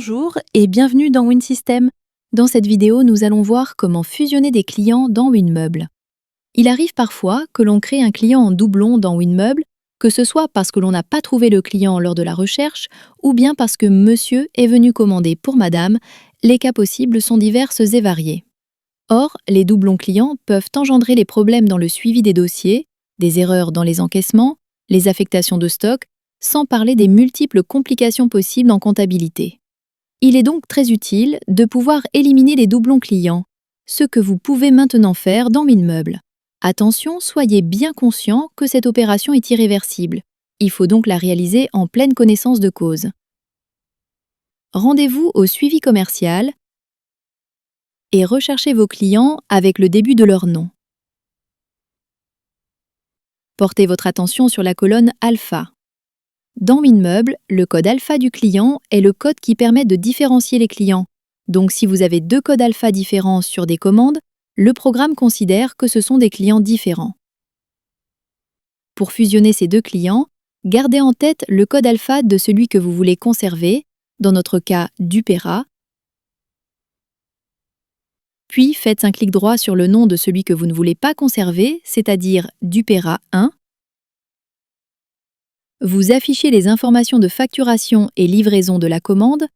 Bonjour et bienvenue dans WinSystem. Dans cette vidéo, nous allons voir comment fusionner des clients dans WinMeuble. Il arrive parfois que l'on crée un client en doublon dans WinMeuble, que ce soit parce que l'on n'a pas trouvé le client lors de la recherche ou bien parce que monsieur est venu commander pour madame. Les cas possibles sont divers et variés. Or, les doublons clients peuvent engendrer les problèmes dans le suivi des dossiers, des erreurs dans les encaissements, les affectations de stock, sans parler des multiples complications possibles en comptabilité. Il est donc très utile de pouvoir éliminer les doublons clients, ce que vous pouvez maintenant faire dans WinMeuble. Attention, soyez bien conscient que cette opération est irréversible. Il faut donc la réaliser en pleine connaissance de cause. Rendez-vous au suivi commercial et recherchez vos clients avec le début de leur nom. Portez votre attention sur la colonne Alpha. Dans WinMeuble, le code alpha du client est le code qui permet de différencier les clients. Donc si vous avez deux codes alpha différents sur des commandes, le programme considère que ce sont des clients différents. Pour fusionner ces deux clients, gardez en tête le code alpha de celui que vous voulez conserver, dans notre cas Dupera, puis faites un clic droit sur le nom de celui que vous ne voulez pas conserver, c'est-à-dire Dupera 1. Vous affichez les informations de facturation et livraison de la commande.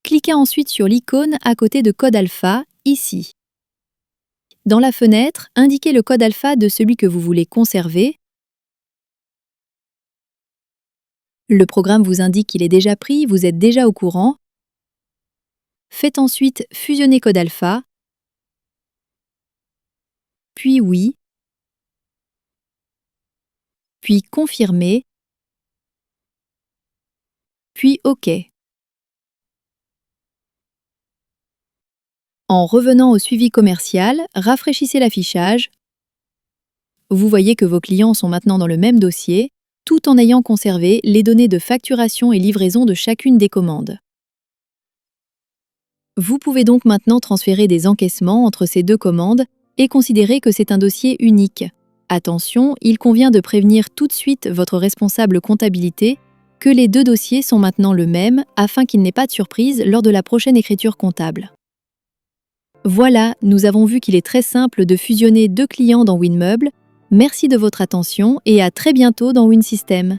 Cliquez ensuite sur l'icône à côté de code alpha, ici. Dans la fenêtre, indiquez le code alpha de celui que vous voulez conserver. Le programme vous indique qu'il est déjà pris, vous êtes déjà au courant. Faites ensuite fusionner code alpha, puis oui, puis confirmer, puis OK. En revenant au suivi commercial, rafraîchissez l'affichage. Vous voyez que vos clients sont maintenant dans le même dossier, tout en ayant conservé les données de facturation et livraison de chacune des commandes. Vous pouvez donc maintenant transférer des encaissements entre ces deux commandes et considérer que c'est un dossier unique. Attention, il convient de prévenir tout de suite votre responsable comptabilité que les deux dossiers sont maintenant le même afin qu'il n'ait pas de surprise lors de la prochaine écriture comptable. Voilà, nous avons vu qu'il est très simple de fusionner deux clients dans WinMeuble. Merci de votre attention et à très bientôt dans WinSystem.